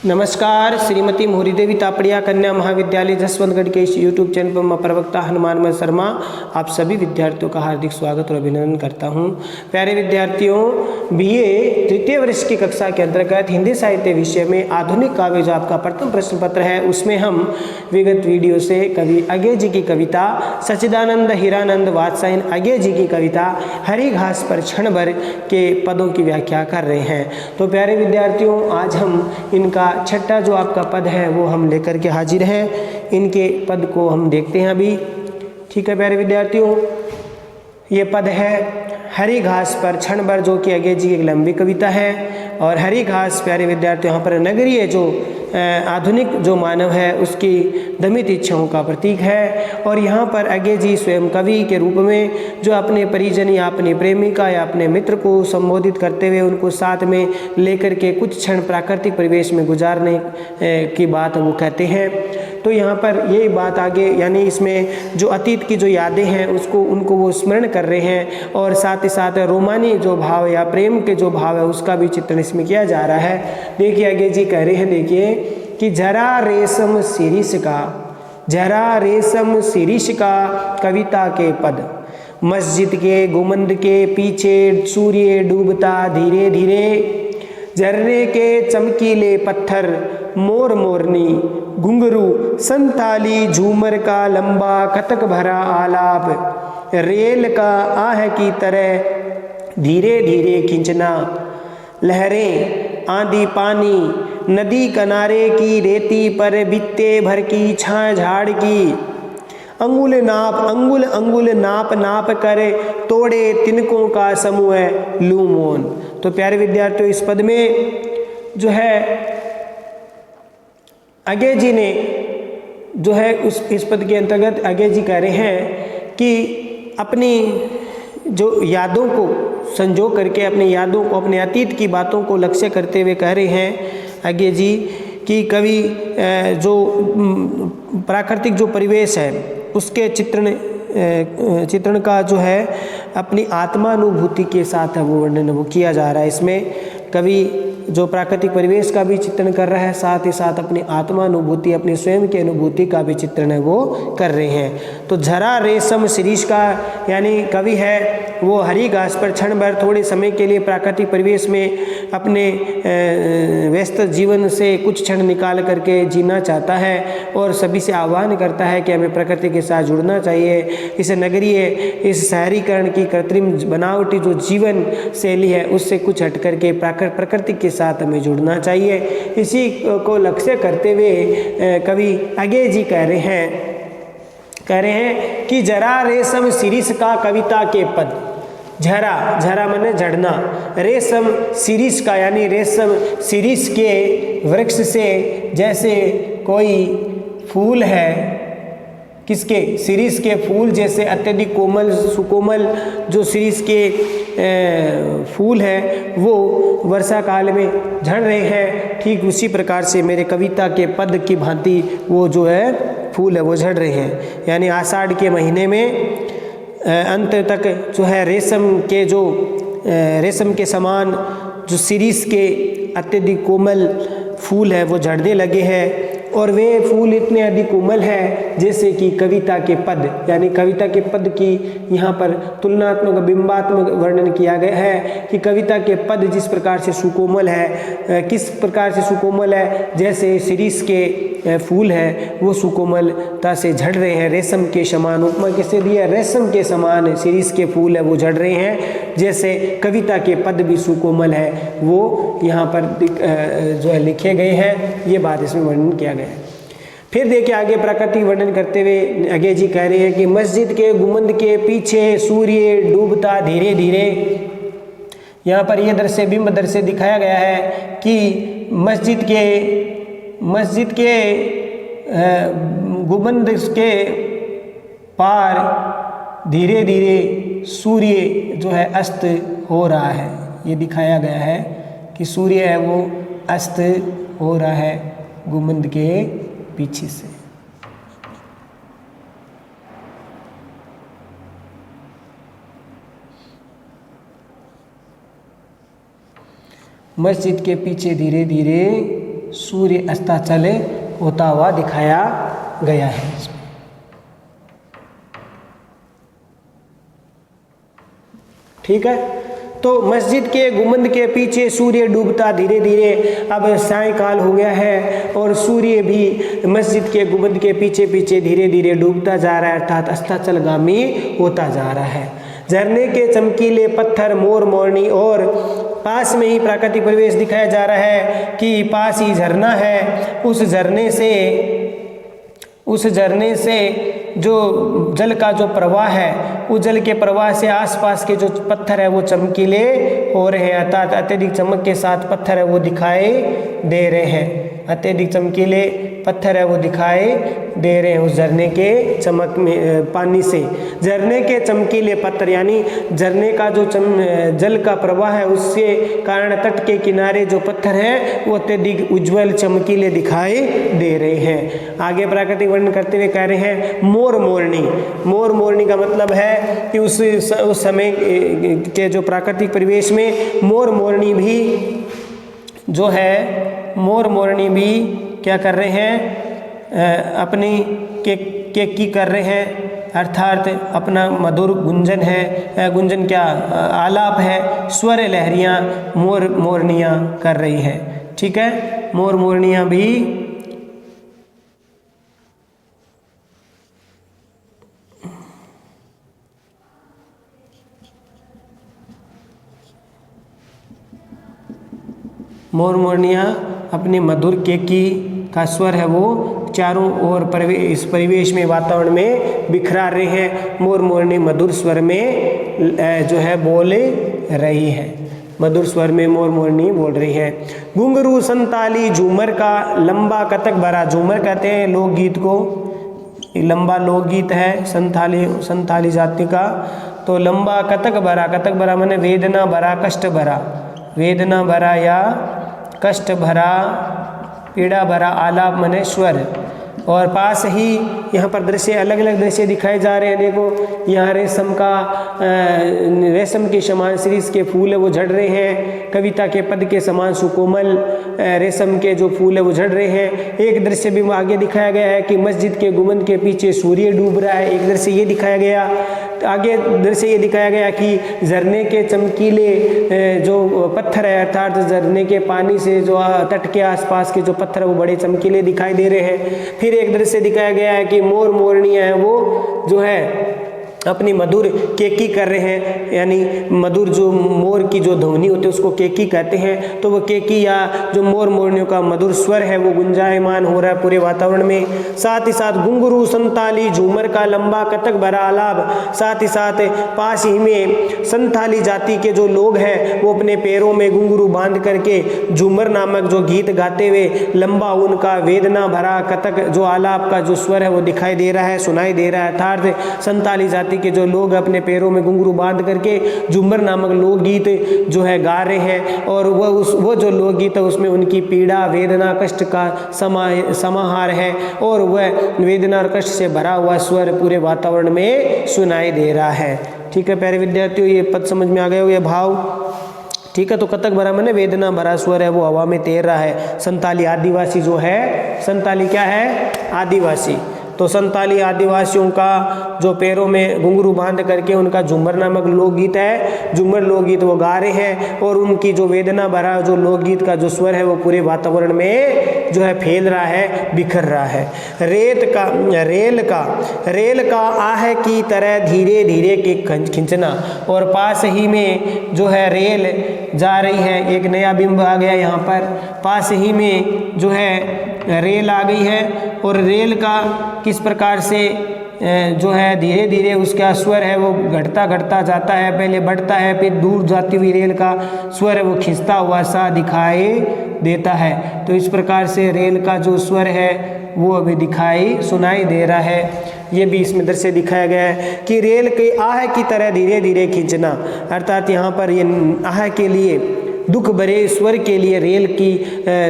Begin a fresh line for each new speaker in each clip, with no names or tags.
नमस्कार। श्रीमती मोहरी देवी तापड़िया कन्या महाविद्यालय जसवंतगढ़ के इस यूट्यूब चैनल पर मैं प्रवक्ता हनुमान शर्मा आप सभी विद्यार्थियों का हार्दिक स्वागत और अभिनंदन करता हूं। प्यारे विद्यार्थियों, बीए तृतीय वर्ष की कक्षा के अंतर्गत हिंदी साहित्य विषय में आधुनिक काव्य जो आपका प्रथम प्रश्न पत्र है, उसमें हम विगत वीडियो से कवि अज्ञे जी की कविता सच्चिदानंद हीरानंद वात्सायन अज्ञे जी की कविता हरी घास पर क्षण भर के पदों की व्याख्या कर रहे हैं। तो प्यारे विद्यार्थियों, आज हम इनका छठा जो आपका पद है वो हम लेकर के हाजिर हैं। इनके पद को हम देखते हैं अभी। ठीक है प्यारे विद्यार्थियों, ये पद है हरी घास पर क्षण भर, जो कि अज्ञे जी की एक लंबी कविता है। और हरी घास प्यारे विद्यार्थियों यहाँ पर नगरीय जो आधुनिक जो मानव है उसकी दमित इच्छाओं का प्रतीक है। और यहाँ पर अज्ञे जी स्वयं कवि के रूप में जो अपने परिजन या अपनी प्रेमिका या अपने मित्र को संबोधित करते हुए उनको साथ में लेकर के कुछ क्षण प्राकृतिक परिवेश में गुजारने की बात वो कहते हैं। तो यहाँ पर यही बात आगे, यानी इसमें जो अतीत की जो यादें हैं उसको उनको वो स्मरण कर रहे हैं, और साथ ही साथ रोमानी जो भाव या प्रेम के जो भाव है उसका भी चित्रण इसमें किया जा रहा है। देखिए अज्ञे जी कह रहे हैं, देखिए कि जरा रेशम शिरीष का कविता के पद, मस्जिद के गुमंद के पीछे सूर्य डूबता धीरे धीरे, झरने के चमकीले पत्थर, मोर मोरनी, घुंघरू, संताली झूमर का लंबा कतक भरा आलाप, रेल का आह की तरह धीरे धीरे खींचना, लहरें, आंधी पानी, नदी किनारे की रेती पर बित्ते भर की छां झाड़ की, अंगुल अंगुल नाप कर तोड़े तिनकों का समूह लूमोन। तो प्यारे विद्यार्थियों, इस पद में जो है अज्ञे जी ने जो है इस पद के अंतर्गत अज्ञे जी कह रहे हैं कि अपनी जो यादों को संजो करके, अपनी यादों को, अपने अतीत की बातों को लक्ष्य करते हुए कह रहे हैं अज्ञे जी कि कवि जो प्राकृतिक जो परिवेश है उसके चित्रण का जो है अपनी आत्मानुभूति के साथ वो वर्णन वो किया जा रहा है। इसमें कवि जो प्राकृतिक परिवेश का भी चित्रण कर रहा है, साथ ही साथ अपनी आत्मानुभूति, अपनी स्वयं की अनुभूति का भी चित्रण है वो कर रहे हैं। तो झरा रेशम शिरीष का, यानी कवि है वो हरी घास पर क्षण भर थोड़े समय के लिए प्राकृतिक परिवेश में अपने व्यस्त जीवन से कुछ क्षण निकाल करके जीना चाहता है, और सभी से आह्वान करता है कि हमें प्रकृति के साथ जुड़ना चाहिए। इस नगरीय, इस शहरीकरण की कृत्रिम बनावटी जो जीवन शैली है उससे कुछ हट करके प्रकृति के साथ हमें जुड़ना चाहिए। इसी को लक्ष्य करते हुए कवि अज्ञे जी कह रहे हैं कि जरा रेशम शिरीष का कविता के पद, झरा माने झड़ना, रेशम शिरीष का यानी रेशम शिरीष के वृक्ष से जैसे कोई फूल है, किसके, शिरीष के फूल जैसे अत्यधिक कोमल सुकोमल जो शिरीष के फूल हैं वो वर्षा काल में झड़ रहे हैं, ठीक उसी प्रकार से मेरे कविता के पद की भांति वो जो है फूल है वो झड़ रहे हैं। यानी आषाढ़ के महीने में अंत तक जो है रेशम के समान जो शिरीष के अत्यधिक कोमल फूल है वो झड़ने लगे हैं, और वे फूल इतने अधिक कोमल है जैसे कि कविता के पद, यानी कविता के पद की यहाँ पर तुलनात्मक बिंबात्मक वर्णन किया गया है कि कविता के पद जिस प्रकार से सुकोमल है, किस प्रकार से सुकोमल है, जैसे शिरीष के फूल है वो सुकोमलता से झड़ रहे हैं, रेशम के समान। उपमा किससे दिया, रेशम के समान शिरीष के फूल है वो झड़ रहे हैं, जैसे कविता के पद भी सुकोमल है वो यहाँ पर जो है लिखे गए हैं। ये बात इसमें वर्णन किया गया है। फिर देखिए आगे प्राकृतिक वर्णन करते हुए अज्ञे जी कह रहे हैं कि मस्जिद के गुंबद के पीछे सूर्य डूबता धीरे धीरे। यहाँ पर यह दृश्य, बिंब दृश्य दिखाया गया है कि मस्जिद के गुंबद के पार धीरे धीरे सूर्य जो है अस्त हो रहा है। ये दिखाया गया है कि सूर्य है वो अस्त हो रहा है गुंबद के पीछे से। मस्जिद के पीछे धीरे धीरे सूर्य अस्ताचल होता हुआ दिखाया गया है। ठीक है, तो मस्जिद के गुंबद के पीछे सूर्य डूबता धीरे धीरे, अब सायंकाल हो गया है और सूर्य भी मस्जिद के गुंबद के पीछे पीछे धीरे धीरे डूबता जा रहा है, अर्थात अस्ताचलगामी होता जा रहा है। झरने के चमकीले पत्थर, मोर मोरनी और पास में ही प्राकृतिक परिवेश दिखाया जा रहा है कि पास ही झरना है। उस झरने से जो जल का जो प्रवाह है, उस जल के प्रवाह से आसपास के जो पत्थर है वो चमकीले हो रहे हैं, अर्थात अत्यधिक चमक के साथ पत्थर है वो दिखाई दे रहे हैं। अत्यधिक चमकीले पत्थर है वो दिखाई दे रहे हैं उस झरने के चमक में, पानी से। झरने के चमकीले पत्थर यानी झरने का जो जल का प्रवाह है उसके कारण तट के किनारे जो पत्थर हैं वो अत्यधिक उज्जवल चमकीले दिखाई दे रहे हैं। आगे प्राकृतिक वर्णन करते हुए कह रहे हैं मोर मोरनी। मोर मोरनी का मतलब है कि उस समय के जो प्राकृतिक परिवेश में मोर मोरनी भी जो है, मोर मोरनी भी क्या कर रहे हैं, अपनी केकी कर रहे हैं, अर्थात अपना मधुर गुंजन है, गुंजन क्या आलाप है, स्वर लहरियाँ मोर मोरनियाँ कर रही है। ठीक है, मोर मोरनियाँ भी मोर मोरनियाँ अपने मधुर केकी का स्वर है वो चारों ओर इस परिवेश में, वातावरण में बिखरा रहे हैं। मोर मोरनी मधुर स्वर में जो है बोल रही है, मधुर स्वर में मोर मोरनी बोल रही है। घुंघरू संताली झूमर का लंबा कतक भरा, झूमर कहते हैं लोकगीत को, लंबा लोकगीत है संथाली जाति का। तो लंबा कतक भरा माने वेदना भरा, कष्ट भरा, वेदना भरा या कष्ट भरा, पीड़ा भरा आलाप माने स्वर। और पास ही यहाँ पर दृश्य, अलग अलग दृश्य दिखाए जा रहे हैं। देखो यहाँ रेशम के समान शिरीष के फूल है वो झड़ रहे हैं, कविता के पद के समान सुकोमल रेशम के जो फूल है वो झड़ रहे हैं। एक दृश्य भी आगे दिखाया गया है कि मस्जिद के गुंबद के पीछे सूर्य डूब रहा है, एक दृश्य ये दिखाया गया। आगे दृश्य ये दिखाया गया कि झरने के चमकीले जो पत्थर है, अर्थात झरने के पानी से जो तट के आसपास के जो पत्थर है वो बड़े चमकीले दिखाई दे रहे हैं। फिर एक दृश्य दिखाया गया है कि मोर मोरनियाँ हैं वो जो है अपनी मधुर केकी कर रहे हैं, यानी मधुर जो मोर की जो ध्वनि होती है उसको केकी कहते हैं। तो वो केकी या जो मोर मोरनियों का मधुर स्वर है वो गुंजायमान हो रहा है पूरे वातावरण में। साथ ही साथ घुंघरू संताली झूमर का लंबा कतक भरा आलाप, साथ ही साथ पास ही में संथाली जाति के जो लोग हैं वो अपने पैरों में घुंघरू बांध करके झूमर नामक जो गीत गाते हुए लंबा उनका वेदना भरा कतक जो आलाप का जो स्वर है वो दिखाई दे रहा है, सुनाई दे रहा है। अर्थात संथाली जाति के जो लोग अपने पैरों में घुंघरू बांध करके झूमर नामक लोकगीत जो है गा रहे हैं, और वो जो लोकगीत है उसमें उनकी पीड़ा, वेदना, कष्ट का समाहार है, और वह वेदना और कष्ट से भरा हुआ स्वर पूरे वातावरण में सुनाई दे रहा है। ठीक है प्यारे विद्यार्थियों, ये पद समझ में आ गए हो, ये भाव। ठीक है, तो कतक भरा मैंने वेदना भरा स्वर है वो हवा में तैर रहा है। संताली आदिवासी जो है, संताली क्या है, आदिवासी। तो संताली आदिवासियों का जो पैरों में घुंघरू बांध करके उनका झूमर नामक लोकगीत है, झूमर लोकगीत वो गा रहे हैं, और उनकी जो वेदना भरा जो लोकगीत का जो स्वर है वो पूरे वातावरण में जो है फैल रहा है, बिखर रहा है। रेल का आह की तरह धीरे धीरे के खिंचना, और पास ही में जो है रेल जा रही है, एक नया बिंब आ गया यहाँ पर, पास ही में जो है रेल आ गई है, और रेल का किस प्रकार से जो है धीरे धीरे उसका स्वर है वो घटता जाता है, पहले बढ़ता है फिर दूर जाती हुई रेल का स्वर है वो खिंचता हुआ सा दिखाई देता है। तो इस प्रकार से रेल का जो स्वर है वो अभी सुनाई दे रहा है। ये भी इसमें दृश्य दिखाया गया है कि रेल के आह की तरह धीरे धीरे खींचना, अर्थात यहाँ पर ये आह के लिए दुख भरे स्वर के लिए रेल की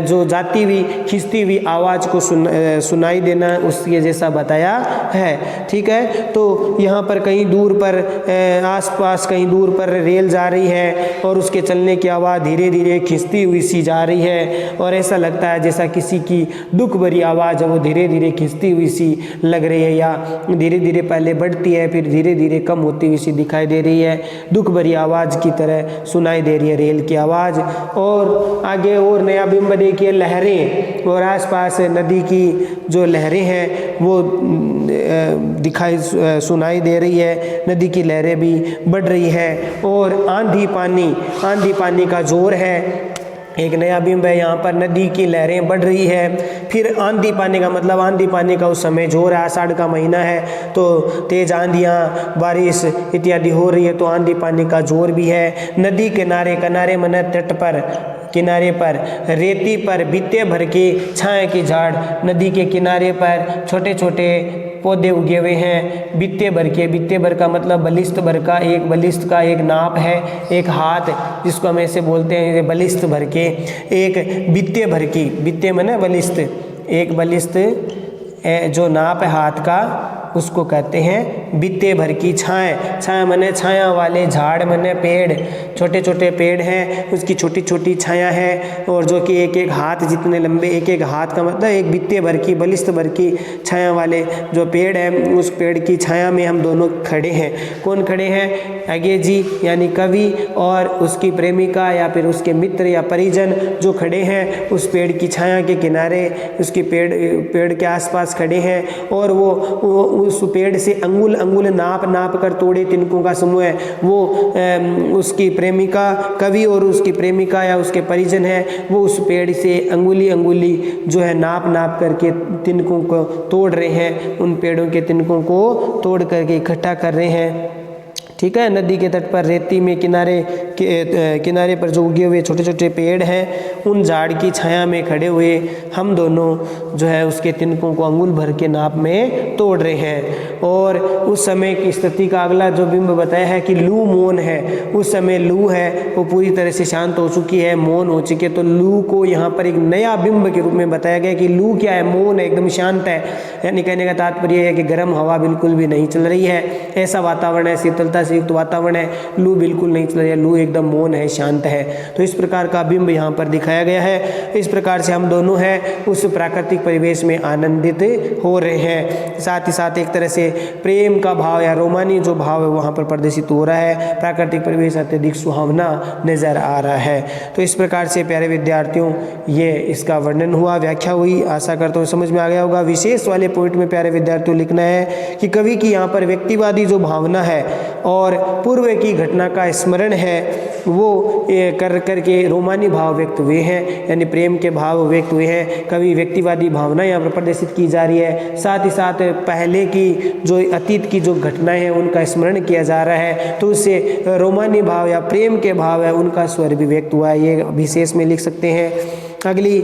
जो जाती हुई खिंचती हुई आवाज़ को सुनाई देना उसके जैसा बताया है। ठीक है, तो यहाँ पर कहीं दूर पर आसपास कहीं दूर पर रेल जा रही है और उसके चलने की आवाज़ धीरे धीरे खिंचती हुई सी जा रही है और ऐसा लगता है जैसा किसी की दुख भरी आवाज़ है वो धीरे धीरे खिंचती हुई सी लग रही है, या धीरे धीरे पहले बढ़ती है फिर धीरे धीरे कम होती हुई सी दिखाई दे रही है, दुख भरी आवाज़ की तरह सुनाई दे रही है रेल की आवाज़। और आगे और नया बिंब देखिए, लहरें, और आसपास नदी की जो लहरें हैं वो दिखाई सुनाई दे रही है, नदी की लहरें भी बढ़ रही है। और आंधी पानी का जोर है, एक नया बिंब है यहाँ पर, नदी की लहरें बढ़ रही है। फिर आंधी पानी का मतलब आंधी पानी का उस समय जोर है, आषाढ़ का महीना है तो तेज आंधियाँ बारिश इत्यादि हो रही है तो आंधी पानी का जोर भी है। नदी किनारे मन तट पर किनारे पर रेती पर बित्ते भर के छाया की झाड़, नदी के किनारे पर छोटे छोटे पौधे उगे हुए हैं, बित्ते भर का मतलब बलिष्ठ भर का, एक बलिष्ठ का एक नाप है, एक हाथ जिसको हम ऐसे बोलते हैं बलिष्ठ भर के, एक बित्ते भर की, बित्ते माने बलिष्ठ, एक बलिष्ठ जो नाप है हाथ का उसको कहते हैं बित्ते भर की छाया माने छाया वाले, झाड़ माने पेड़, छोटे छोटे पेड़ हैं उसकी छोटी छोटी छाया है और जो कि एक एक हाथ जितने लंबे, एक एक हाथ का मतलब एक बित्ते भर की बलिष्ठ भर की छाया वाले जो पेड़ है उस पेड़ की छाया में हम दोनों खड़े हैं। कौन खड़े हैं? अगेजी यानी कवि और उसकी प्रेमिका या फिर उसके मित्र या परिजन जो खड़े हैं उस पेड़ की छाया के किनारे, उसकी पेड़ के आसपास खड़े हैं और वो उस पेड़ से अंगुल नाप कर तोड़े तिनकों का समूह है। वो उसकी प्रेमिका कवि और उसकी प्रेमिका या उसके परिजन है वो उस पेड़ से अंगुली जो है नाप करके तिनकों को तोड़ रहे हैं, उन पेड़ों के तिनकों को तोड़ करके इकट्ठा कर रहे हैं। ठीक है, नदी के तट पर रेती में किनारे पर जो उगे हुए छोटे छोटे पेड़ हैं उन झाड़ की छाया में खड़े हुए हम दोनों जो है उसके तिनकों को अंगुल भर के नाप में तोड़ रहे हैं। और उस समय की स्थिति का अगला जो बिंब बताया है कि लू मौन है, उस समय लू है वो पूरी तरह से शांत हो चुकी है, मौन हो चुकी है, तो लू को यहाँ पर एक नया बिंब के रूप में बताया गया कि लू क्या है? मौन है, एकदम शांत है। यानी कहने का तात्पर्य है कि गर्म हवा बिल्कुल भी नहीं चल रही है, ऐसा वातावरण है, शीतलता से युक्त वातावरण है, लू बिल्कुल नहीं चल रही है, लू एकदम मौन है, शांत है। तो इस प्रकार का बिंब यहाँ पर दिखाया गया है। इस प्रकार से हम दोनों हैं उस प्राकृतिक परिवेश में आनंदित हो रहे हैं। साथ ही साथ एक तरह से प्रेम का भाव या रोमानी जो भाव है वहाँ पर प्रदर्शित हो रहा है, प्राकृतिक परिवेश अत्यधिक सुहावना नजर आ रहा है। तो इस प्रकार से प्यारे विद्यार्थियों ये इसका वर्णन हुआ, व्याख्या हुई, आशा करता हूँ समझ में आ गया होगा। विशेष वाले पॉइंट में प्यारे विद्यार्थियों लिखना है कि कवि की यहाँ पर व्यक्तिवादी जो भावना है और पूर्व की घटना का स्मरण है वो करके रोमानी भाव व्यक्त हुए हैं, यानी प्रेम के भाव व्यक्त हुए हैं। कवि व्यक्तिवादी भावना यहाँ पर प्रदर्शित की जा रही है, साथ ही साथ पहले की जो अतीत की जो घटनाएं हैं उनका स्मरण किया जा रहा है, तो उससे रोमानी भाव या प्रेम के भाव है उनका स्वर भी व्यक्त हुआ है, ये विशेष में लिख सकते हैं। अगली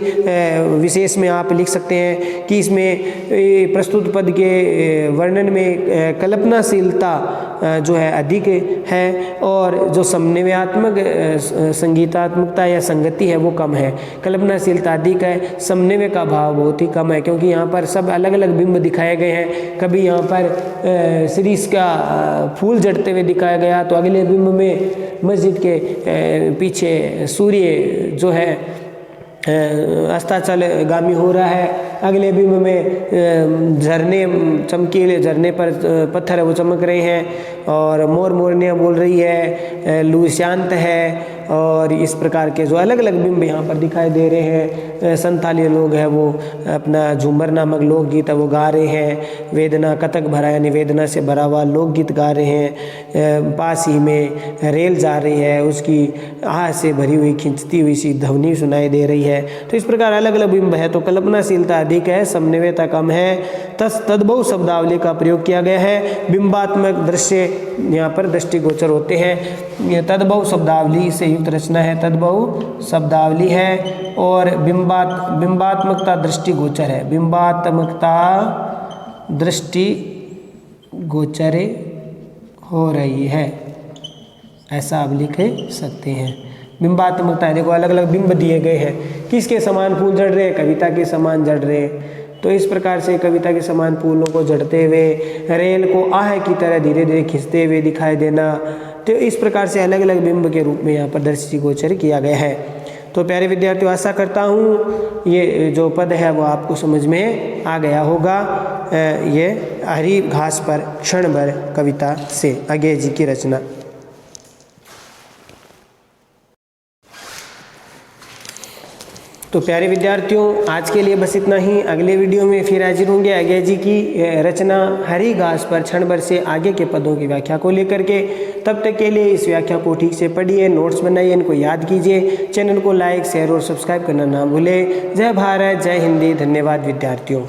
विशेष में आप लिख सकते हैं कि इसमें प्रस्तुत पद के वर्णन में कल्पनाशीलता जो है अधिक है और जो समन्वयात्मक संगीतात्मकता या संगति है वो कम है। कल्पनाशीलता अधिक है, समन्वय का भाव बहुत ही कम है, क्योंकि यहाँ पर सब अलग अलग बिंब दिखाए गए हैं। कभी यहाँ पर शीरीष का फूल जड़ते हुए दिखाया गया तो अगले बिंब में मस्जिद के पीछे सूर्य जो है अस्ताचल गामी हो रहा है। अगले बिंब में झरने चमकीले झरने पर पत्थर वो चमक रहे हैं और मोरनियाँ बोल रही है, लू शांत है। और इस प्रकार के जो अलग अलग बिंब यहाँ पर दिखाई दे रहे हैं। संताली लोग हैं वो अपना झूमर नामक लोकगीत है वो गा रहे हैं, वेदना कथक भरा यानी वेदना से भरा हुआ लोकगीत गा रहे हैं। पास ही में रेल जा रही है, उसकी आह से भरी हुई खिंचती हुई सी ध्वनि सुनाई दे रही है। तो इस प्रकार अलग अलग बिंब है, तो कल्पनाशीलता अधिक है, समन्वयता कम है। तद्भव शब्दावली का प्रयोग किया गया है। बिंबात्मक दृश्य यहाँ पर दृष्टिगोचर होते हैं। तद्भव शब्दावली से युक्त रचना है, तद्भव शब्दावली है और बिंबात्मकता दृष्टिगोचर है, बिंबात्मकता दृष्टिगोचर हो रही है, ऐसा आप लिख सकते हैं। बिंबात्मकता है, देखो अलग अलग बिंब दिए गए हैं, किसके समान फूल जड़ रहे हैं, कविता के समान जड़ रहे हैं। तो इस प्रकार से कविता के समान फूलों को जड़ते हुए रेल को आह की तरह धीरे धीरे खिंचते हुए दिखाई देना, तो इस प्रकार से अलग अलग बिंब के रूप में यहाँ पर दृष्टिगोचर किया गया है। तो प्यारे विद्यार्थियों, आशा करता हूँ ये जो पद है वो आपको समझ में आ गया होगा। ये हरी घास पर क्षण भर कविता से अज्ञेय जी की रचना। तो प्यारे विद्यार्थियों, आज के लिए बस इतना ही। अगले वीडियो में फिर हाजिर होंगे अज्ञेय जी की रचना हरी घास पर क्षण भर से आगे के पदों की व्याख्या को लेकर के। तब तक के लिए इस व्याख्या को ठीक से पढ़िए, नोट्स बनाइए, इनको याद कीजिए। चैनल को लाइक, शेयर और सब्सक्राइब करना ना भूलें। जय भारत, जय हिंदी। धन्यवाद विद्यार्थियों।